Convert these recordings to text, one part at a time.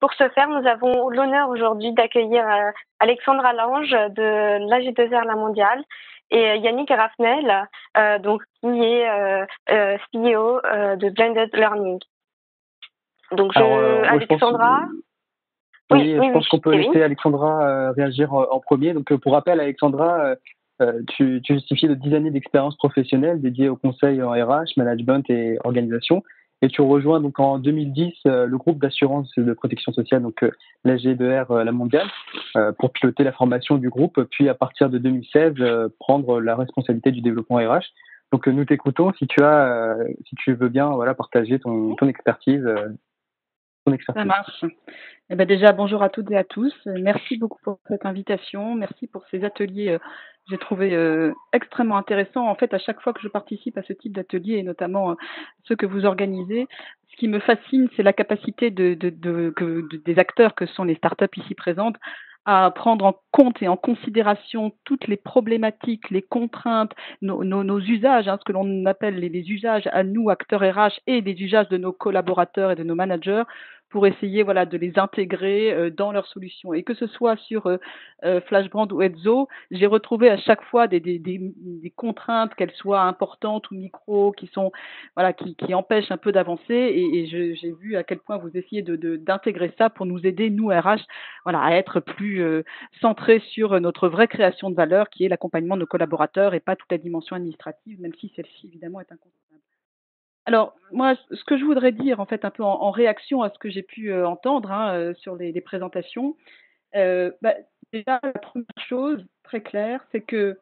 pour ce faire, nous avons l'honneur aujourd'hui d'accueillir Alexandra Lange de l'AG2R La Mondiale et Yannick Raffnel, donc qui est CEO de Blended Learning. Donc, Alexandra. Je pense qu'on peut laisser Alexandra réagir en premier. Donc, pour rappel, Alexandra, tu justifies de 10 années d'expérience professionnelle dédiée au conseil en RH, management et organisation. Et tu rejoins donc en 2010 le groupe d'assurance et de protection sociale, donc l'AG2R La Mondiale, pour piloter la formation du groupe, puis à partir de 2016 prendre la responsabilité du développement RH. Donc nous t'écoutons si tu veux bien partager ton expertise. Ça marche. Eh ben déjà, bonjour à toutes et à tous. Merci beaucoup pour cette invitation. Merci pour ces ateliers. J'ai trouvé extrêmement intéressant. En fait, à chaque fois que je participe à ce type d'ateliers, et notamment ceux que vous organisez, ce qui me fascine, c'est la capacité des acteurs que sont les startups ici présentes à prendre en compte et en considération toutes les problématiques, les contraintes, nos usages, ce que l'on appelle les usages à nous, acteurs RH, et les usages de nos collaborateurs et de nos managers, pour essayer de les intégrer dans leurs solutions. Et que ce soit sur Flashbrand ou Edzo, j'ai retrouvé à chaque fois des contraintes, qu'elles soient importantes ou micro, qui sont qui empêchent un peu d'avancer. Et j'ai vu à quel point vous essayez d'intégrer ça pour nous aider, nous RH, à être plus centrés sur notre vraie création de valeur, qui est l'accompagnement de nos collaborateurs et pas toute la dimension administrative, même si celle-ci évidemment est incontournable. Alors, moi, ce que je voudrais dire, en fait, un peu en réaction à ce que j'ai pu entendre sur les présentations, déjà, la première chose très claire, c'est que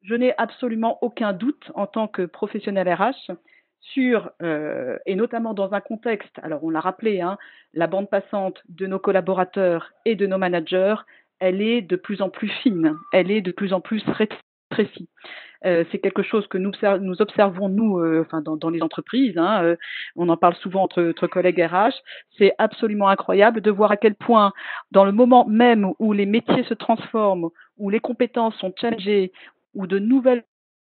je n'ai absolument aucun doute en tant que professionnel RH sur, et notamment dans un contexte, alors on l'a rappelé, la bande passante de nos collaborateurs et de nos managers, elle est de plus en plus fine, elle est de plus en plus rétrécie. C'est quelque chose que nous observons, nous, dans les entreprises. On en parle souvent entre collègues RH. C'est absolument incroyable de voir à quel point, dans le moment même où les métiers se transforment, où les compétences sont challengées, où de nouvelles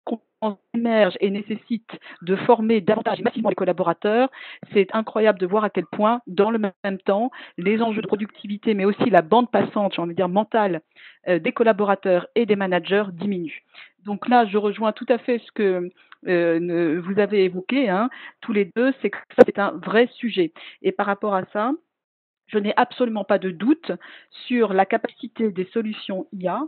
compétences émergent et nécessitent de former davantage et massivement les collaborateurs, c'est incroyable de voir à quel point, dans le même temps, les enjeux de productivité, mais aussi la bande passante, j'ai envie de dire mentale, des collaborateurs et des managers diminuent. Donc là, je rejoins tout à fait ce que vous avez évoqué, tous les deux, c'est que ça, c'est un vrai sujet. Et par rapport à ça, je n'ai absolument pas de doute sur la capacité des solutions IA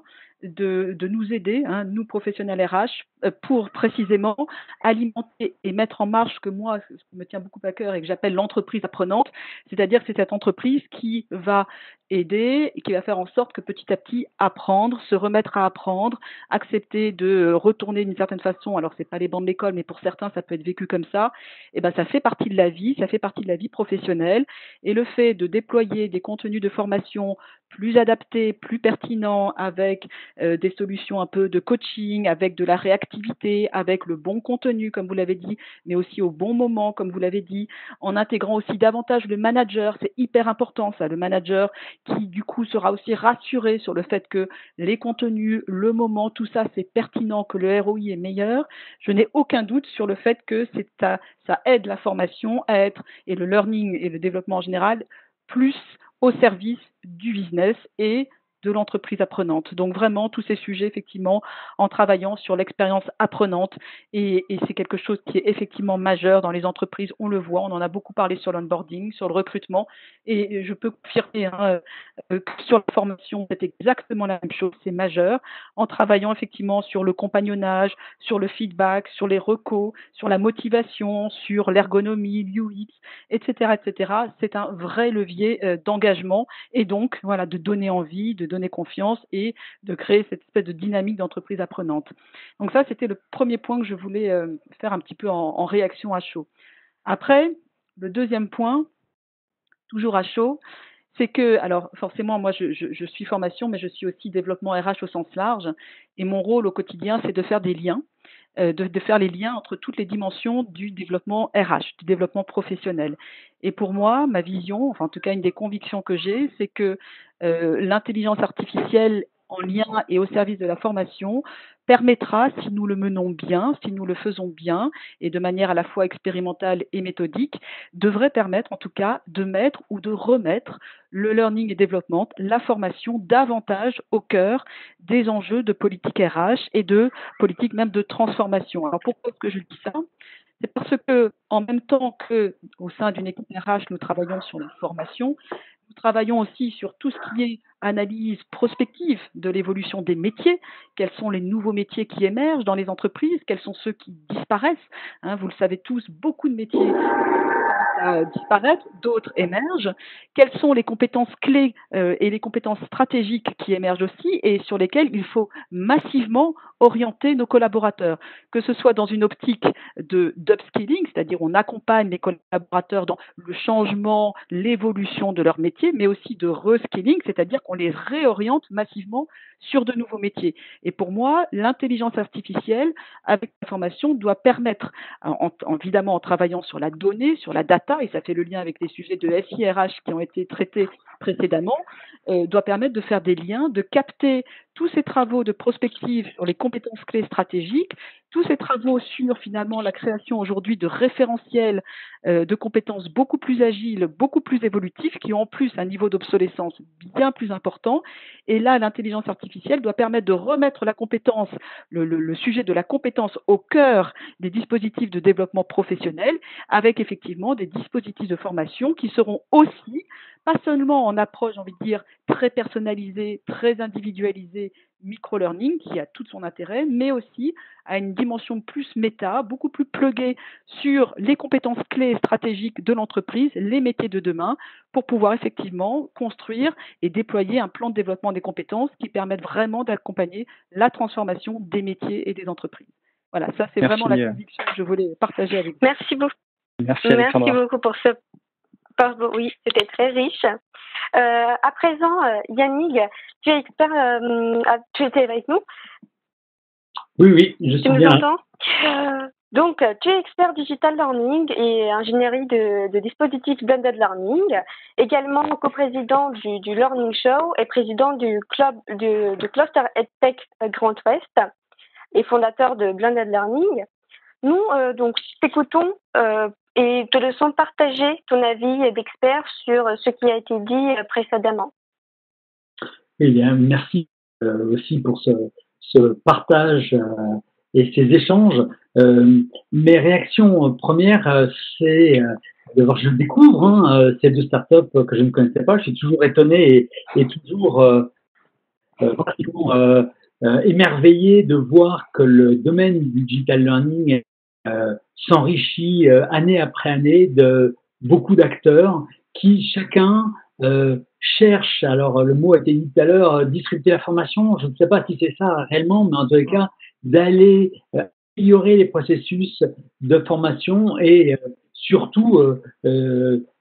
de nous aider, nous professionnels RH, pour précisément alimenter et mettre en marche ce que moi, ce qui me tient beaucoup à cœur et que j'appelle l'entreprise apprenante, c'est-à-dire que c'est cette entreprise qui va aider et qui va faire en sorte que petit à petit apprendre, se remettre à apprendre, accepter de retourner d'une certaine façon. Alors c'est pas les bancs de l'école, mais pour certains ça peut être vécu comme ça. Et ça fait partie de la vie, ça fait partie de la vie professionnelle. Et le fait de déployer des contenus de formation plus adaptés, plus pertinents, avec des solutions un peu de coaching, avec de la réactivité, avec le bon contenu, comme vous l'avez dit, mais aussi au bon moment, comme vous l'avez dit, en intégrant aussi davantage le manager. C'est hyper important ça, le manager qui du coup sera aussi rassuré sur le fait que les contenus, le moment, tout ça c'est pertinent, que le ROI est meilleur. Je n'ai aucun doute sur le fait que ça aide la formation à être, et le learning et le développement en général, plus au service du business et de l'entreprise apprenante. Donc vraiment, tous ces sujets, effectivement, en travaillant sur l'expérience apprenante, et c'est quelque chose qui est effectivement majeur dans les entreprises, on le voit, on en a beaucoup parlé sur l'onboarding, sur le recrutement, et je peux confirmer que sur la formation, c'est exactement la même chose, c'est majeur, en travaillant effectivement sur le compagnonnage, sur le feedback, sur les recos, sur la motivation, sur l'ergonomie, l'UX, etc., c'est un vrai levier d'engagement, et donc, de donner envie, de donner confiance et de créer cette espèce de dynamique d'entreprise apprenante. Donc ça, c'était le premier point que je voulais faire un petit peu en réaction à chaud. Après, le deuxième point, toujours à chaud, c'est que, alors forcément, moi je suis formation, mais je suis aussi développement RH au sens large, et mon rôle au quotidien, c'est de faire des liens, de faire les liens entre toutes les dimensions du développement RH, du développement professionnel. Et pour moi, ma vision, en tout cas une des convictions que j'ai, c'est que l'intelligence artificielle en lien et au service de la formation permettra, si nous le menons bien, si nous le faisons bien, et de manière à la fois expérimentale et méthodique, devrait permettre en tout cas de mettre ou de remettre le learning et development, la formation, davantage au cœur des enjeux de politique RH et de politique même de transformation. Alors pourquoi est-ce que je dis ça? C'est parce que, en même temps que au sein d'une équipe RH, nous travaillons sur la formation, nous travaillons aussi sur tout ce qui est analyse prospective de l'évolution des métiers. Quels sont les nouveaux métiers qui émergent dans les entreprises? Quels sont ceux qui disparaissent? Vous le savez tous, beaucoup de métiers commencent à disparaître, d'autres émergent. Quelles sont les compétences clés et les compétences stratégiques qui émergent aussi et sur lesquelles il faut massivement orienter nos collaborateurs, que ce soit dans une optique d'upskilling, c'est-à-dire on accompagne les collaborateurs dans le changement, l'évolution de leur métier, mais aussi de reskilling, c'est-à-dire qu'on les réoriente massivement sur de nouveaux métiers. Et pour moi, l'intelligence artificielle, avec la formation, doit permettre, évidemment en travaillant sur la donnée, sur la data, et ça fait le lien avec les sujets de SIRH qui ont été traités précédemment, doit permettre de faire des liens, de capter tous ces travaux de prospective sur les compétences clés stratégiques, tous ces travaux sur finalement la création aujourd'hui de référentiels de compétences beaucoup plus agiles, beaucoup plus évolutifs, qui ont en plus un niveau d'obsolescence bien plus important. Et là, l'intelligence artificielle doit permettre de remettre la compétence, le sujet de la compétence au cœur des dispositifs de développement professionnel, avec effectivement des dispositifs de formation qui seront aussi, pas seulement en approche, j'ai envie de dire, très personnalisée, très individualisée, micro-learning, qui a tout son intérêt, mais aussi à une dimension plus méta, beaucoup plus pluguée sur les compétences clés stratégiques de l'entreprise, les métiers de demain, pour pouvoir effectivement construire et déployer un plan de développement des compétences qui permette vraiment d'accompagner la transformation des métiers et des entreprises. Voilà, ça c'est vraiment la conviction que je voulais partager avec vous. Merci beaucoup. Merci beaucoup pour ce... Oui, c'était très riche. À présent, Yannick, tu es expert, tu étais avec nous? Oui, je suis bien. Tu nous entends? Donc, tu es expert digital learning et ingénierie de dispositifs blended learning, également coprésident du Learning Show et président du cluster EdTech Grand Ouest et fondateur de Blended Learning. Nous, donc, t'écoutons et te laissons partager ton avis d'expert sur ce qui a été dit précédemment. Eh bien, merci aussi pour ce partage et ces échanges. Mes réactions premières, c'est d'abord je découvre ces deux startups que je ne connaissais pas. Je suis toujours étonné et toujours pratiquement émerveillé de voir que le domaine du digital learning s'enrichit année après année de beaucoup d'acteurs qui chacun cherche, alors le mot a été dit tout à l'heure, disrupter la formation, je ne sais pas si c'est ça réellement, mais en tous les cas, d'aller améliorer les processus de formation et surtout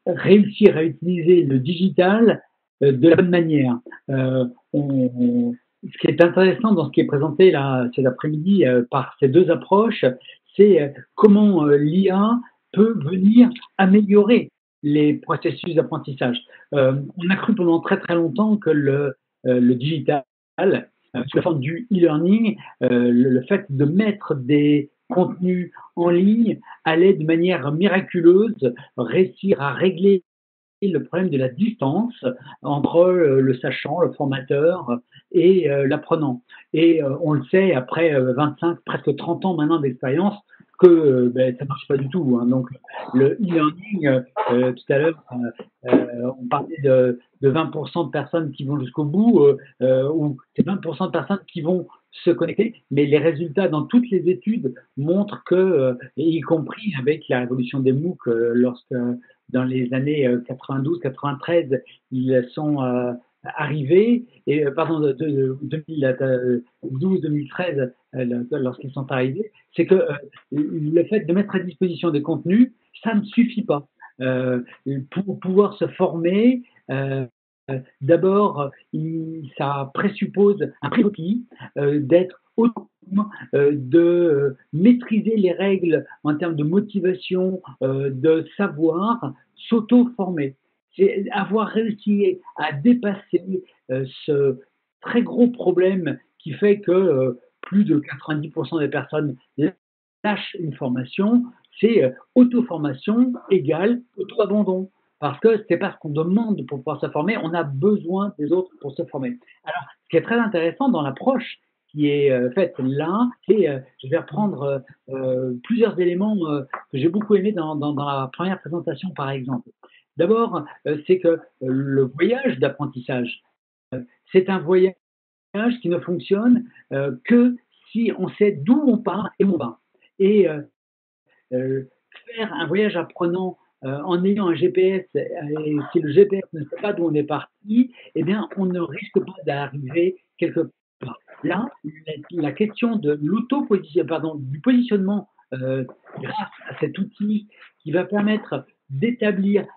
réussir à utiliser le digital de la bonne manière. Ce qui est intéressant dans ce qui est présenté là cet après-midi par ces deux approches, c'est comment l'IA peut venir améliorer les processus d'apprentissage. On a cru pendant très très longtemps que le digital, sous la forme du e-learning, le fait de mettre des contenus en ligne allait de manière miraculeuse réussir à régler le problème de la distance entre le sachant, le formateur et l'apprenant. Et on le sait, après 25, presque 30 ans maintenant d'expérience, que ça ne marche pas du tout. Donc, le e-learning, tout à l'heure, on parlait de 20% de personnes qui vont jusqu'au bout, ou c'est 20% de personnes qui vont se connecter, mais les résultats dans toutes les études montrent que, y compris avec la révolution des MOOC, lorsque dans les années 92-93, ils sont arrivés, et pardon, 2012-2013, lorsqu'ils sont arrivés, c'est que le fait de mettre à disposition des contenus, ça ne suffit pas. Pour pouvoir se former, d'abord, ça présuppose un prérequis d'être autonome, de maîtriser les règles en termes de motivation, de savoir s'auto-former. C'est avoir réussi à dépasser ce très gros problème qui fait que plus de 90% des personnes lâchent une formation, c'est auto-formation égale auto-abandon. Parce que c'est pas ce qu'on demande pour pouvoir se former, on a besoin des autres pour se former. Alors, ce qui est très intéressant dans l'approche qui est faite là, c'est, je vais reprendre plusieurs éléments que j'ai beaucoup aimés dans la première présentation, par exemple. D'abord, c'est que le voyage d'apprentissage, c'est un voyage qui ne fonctionne que si on sait d'où on part et où on va. Et faire un voyage apprenant en ayant un GPS, et si le GPS ne sait pas d'où on est parti, eh bien, on ne risque pas d'arriver quelque part. Là, la question de du positionnement grâce à cet outil qui va permettre d'établir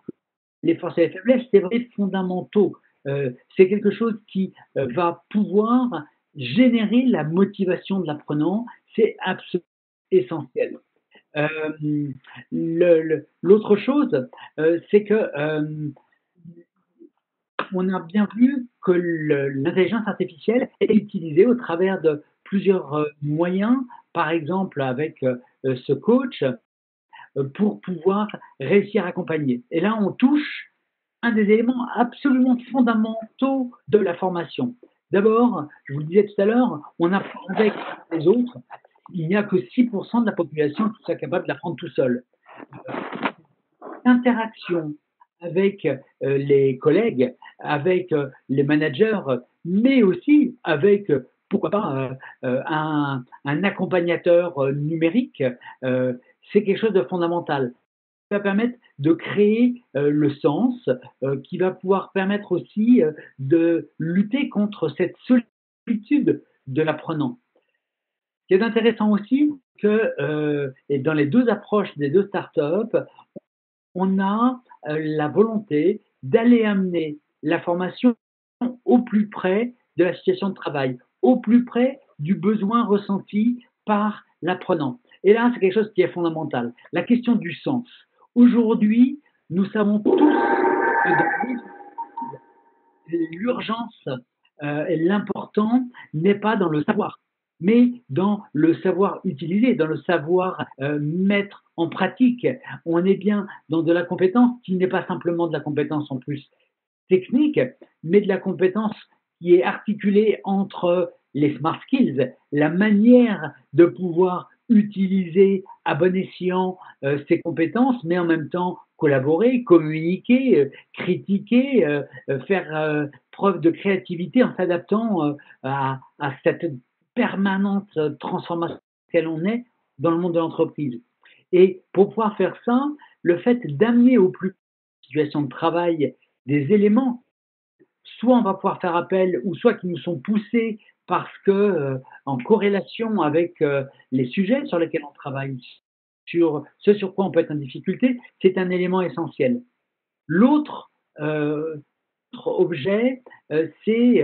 les forces et les faiblesses, c'est vrai fondamentaux. C'est quelque chose qui va pouvoir générer la motivation de l'apprenant. C'est absolument essentiel. L'autre chose, c'est que on a bien vu que l'intelligence artificielle est utilisée au travers de plusieurs moyens, par exemple avec ce coach, pour pouvoir réussir à accompagner. Et là, on touche un des éléments absolument fondamentaux de la formation. D'abord, je vous le disais tout à l'heure, on apprend avec les autres. Il n'y a que 6% de la population qui soit capable d'apprendre tout seul. L'interaction avec les collègues, avec les managers, mais aussi avec, pourquoi pas, un accompagnateur numérique, c'est quelque chose de fondamental. Qui va permettre de créer le sens, qui va pouvoir permettre aussi de lutter contre cette solitude de l'apprenant. Ce qui est intéressant aussi, que et dans les deux approches des deux startups, on a la volonté d'aller amener la formation au plus près de la situation de travail, au plus près du besoin ressenti par l'apprenant. Et là, c'est quelque chose qui est fondamental. La question du sens. Aujourd'hui, nous savons tous que l'urgence et l'important n'est pas dans le savoir, mais dans le savoir utiliser, dans le savoir mettre en pratique. On est bien dans de la compétence qui n'est pas simplement de la compétence en plus technique, mais de la compétence qui est articulée entre les smart skills, la manière de pouvoir utiliser à bon escient ces compétences, mais en même temps collaborer, communiquer, critiquer, faire preuve de créativité en s'adaptant à cette permanente transformation qu'elle on est dans le monde de l'entreprise. Et pour pouvoir faire ça, le fait d'amener au plus situation de travail des éléments, soit on va pouvoir faire appel, ou soit qui nous sont poussés parce que, en corrélation avec les sujets sur lesquels on travaille, sur ce sur quoi on peut être en difficulté, c'est un élément essentiel. L'autre objet, c'est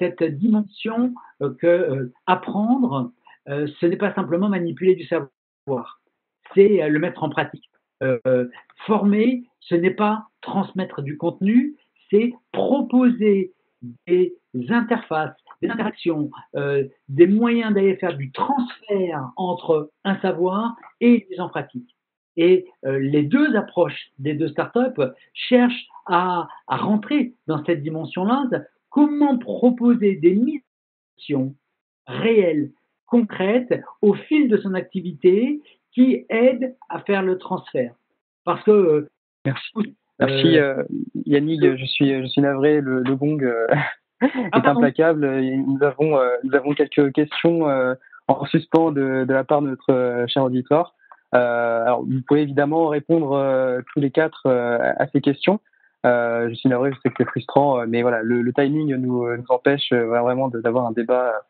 cette dimension que apprendre, ce n'est pas simplement manipuler du savoir, c'est le mettre en pratique. Former, ce n'est pas transmettre du contenu, c'est proposer des interfaces, des interactions, des moyens d'aller faire du transfert entre un savoir et une mise en pratique. Et les deux approches des deux startups cherchent à rentrer dans cette dimension-là. Comment proposer des missions réelles, concrètes, au fil de son activité, qui aident à faire le transfert. Parce que Merci Yannick, je suis navré, le gong est implacable. Nous avons quelques questions en suspens de la part de notre cher auditoire. Alors vous pouvez évidemment répondre tous les quatre à ces questions. Je suis navré, je sais que c'est frustrant, mais voilà, le timing nous empêche vraiment d'avoir un débat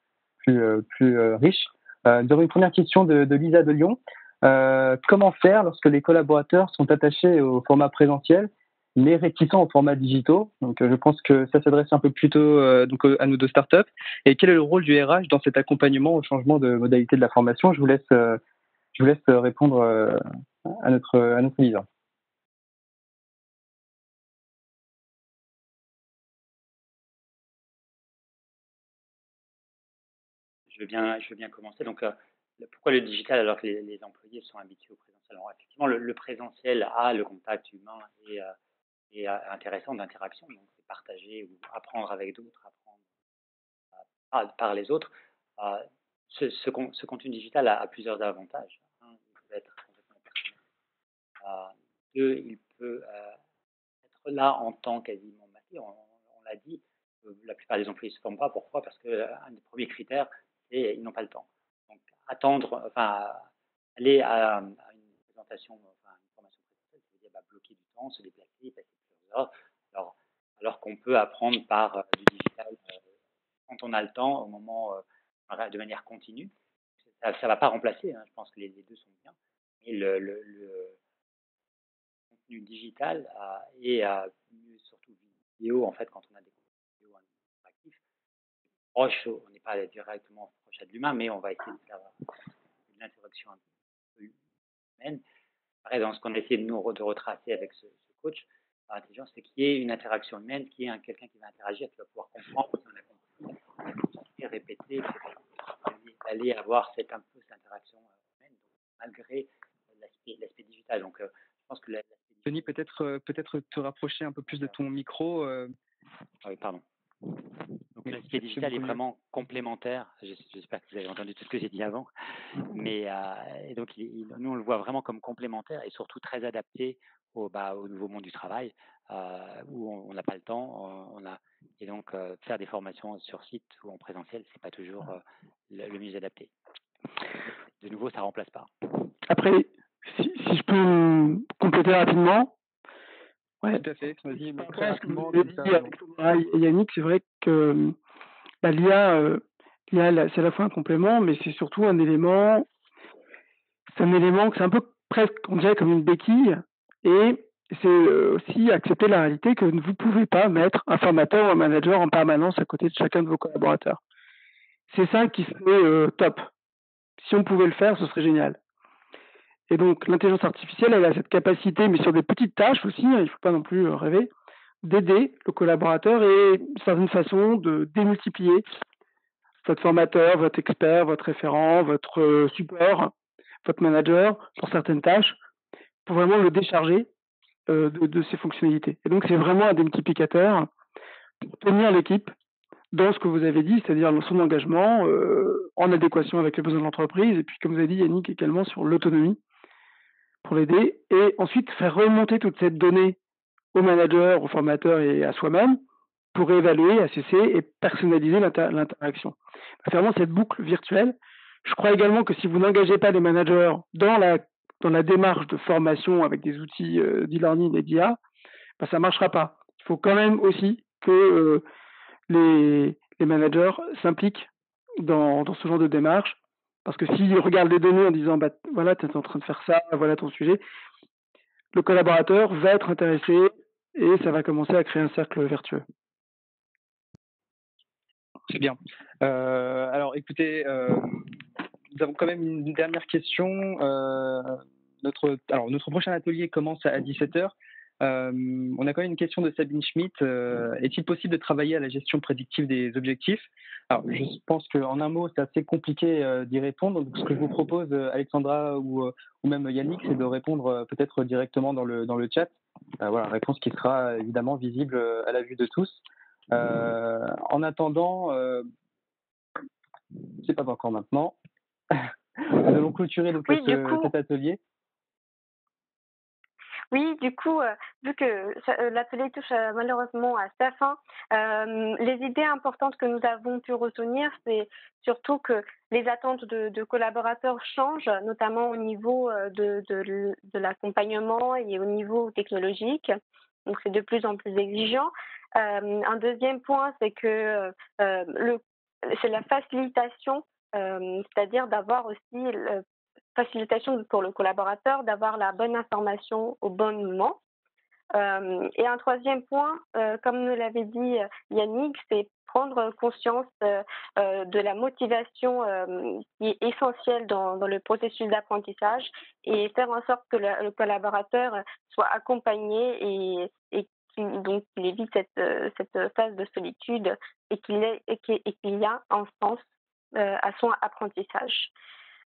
plus riche. Nous avons une première question de Lisa de Lyon. Comment faire lorsque les collaborateurs sont attachés au format présentiel mais réticents aux formats digitaux? Donc, je pense que ça s'adresse un peu plutôt à nos deux startups. Et quel est le rôle du RH dans cet accompagnement au changement de modalité de la formation? Je vous laisse répondre à notre Lisa. je veux bien commencer. Donc, pourquoi le digital alors que les employés sont habitués au présentiel? Alors, effectivement, le présentiel a le contact humain et intéressant d'interaction. Donc, c'est partager ou apprendre avec d'autres, apprendre par les autres. Ce contenu digital a plusieurs avantages. Un, il peut être complètement personnel. Deux, il peut être là en temps quasiment massif. On l'a dit, la plupart des employés ne se forment pas. Pourquoi? Parce qu'un des premiers critères, c'est qu'ils n'ont pas le temps. Donc, aller à une présentation, enfin, une formation présentielle, ça veut dire bloquer du temps, se déplacer, passer plusieurs heures. Alors qu'on peut apprendre par du digital quand on a le temps, au moment, de manière continue. Ça ne va pas remplacer, hein, je pense que les deux sont bien. Mais le contenu digital et surtout vidéo, en fait, quand on a des vidéos interactifs, proche, on n'est pas directement proche à de l'humain, mais on va essayer de faire une interaction un peu humaine. Pareil, dans ce qu'on a essayé de retracer avec ce coach par intelligence, c'est qu'il y ait une interaction humaine, qu'il y ait quelqu'un qui va interagir, qui va pouvoir comprendre si on a compris, répéter, aller avoir cette interaction humaine, donc, malgré l'aspect digital. Donc, je pense que Denis, peut-être te rapprocher un peu plus de ton micro. Oui, pardon. Donc, l'aspect digital est vraiment complémentaire. J'espère que vous avez entendu tout ce que j'ai dit avant. Mais et donc, nous, on le voit vraiment comme complémentaire et surtout très adapté au nouveau monde du travail où on n'a pas le temps. Et donc, faire des formations sur site ou en présentiel, c'est pas toujours le mieux adapté. De nouveau, ça remplace pas. Après, si je peux compléter rapidement. Ouais, tout à fait. Vas-y, mais très rapidement. Yannick, c'est vrai que l'IA, c'est à la fois un complément, mais c'est surtout un élément. C'est un élément que c'est un peu presque, on dirait, comme une béquille. Et c'est aussi accepter la réalité que vous ne pouvez pas mettre un formateur ou un manager en permanence à côté de chacun de vos collaborateurs. C'est ça qui serait top. Si on pouvait le faire, ce serait génial. Et donc, l'intelligence artificielle, elle a cette capacité, mais sur des petites tâches aussi, il ne faut pas non plus rêver, d'aider le collaborateur et d'une certaine façon de démultiplier votre formateur, votre expert, votre référent, votre support, votre manager pour certaines tâches, pour vraiment le décharger de ses fonctionnalités. Et donc, c'est vraiment un démultiplicateur pour tenir l'équipe dans ce que vous avez dit, c'est-à-dire son engagement en adéquation avec les besoins de l'entreprise, et puis, comme vous avez dit, Yannick, également sur l'autonomie pour l'aider, et ensuite faire remonter toute cette donnée au manager, au formateur et à soi-même pour évaluer, assesser et personnaliser l'interaction. C'est vraiment cette boucle virtuelle. Je crois également que si vous n'engagez pas les managers dans la démarche de formation avec des outils d'e-learning et d'IA, ça ne marchera pas. Il faut quand même aussi que les managers s'impliquent dans ce genre de démarche, parce que s'ils regardent les données en disant voilà, tu es en train de faire ça, voilà ton sujet, le collaborateur va être intéressé et ça va commencer à créer un cercle vertueux. Très bien. Alors écoutez, nous avons quand même une dernière question. Notre prochain atelier commence à 17h. On a quand même une question de Sabine Schmitt. Est-il possible de travailler à la gestion prédictive des objectifs? Alors, je pense qu'en un mot, c'est assez compliqué d'y répondre. Donc, ce que je vous propose, Alexandra ou même Yannick, c'est de répondre peut-être directement dans le chat. Voilà, réponse qui sera évidemment visible à la vue de tous. En attendant, c'est pas encore maintenant. Nous allons clôturer donc cet atelier. Oui, du coup, vu que l'atelier touche malheureusement à sa fin, les idées importantes que nous avons pu retenir, c'est surtout que les attentes de collaborateurs changent, notamment au niveau de l'accompagnement et au niveau technologique. Donc, c'est de plus en plus exigeant. Un deuxième point, c'est que c'est la facilitation, c'est-à-dire d'avoir aussi facilitation pour le collaborateur d'avoir la bonne information au bon moment. Et un troisième point, comme nous l'avait dit Yannick, c'est prendre conscience de la motivation qui est essentielle dans le processus d'apprentissage et faire en sorte que le collaborateur soit accompagné et qu'il évite cette phase de solitude et qu'il y a un sens à son apprentissage.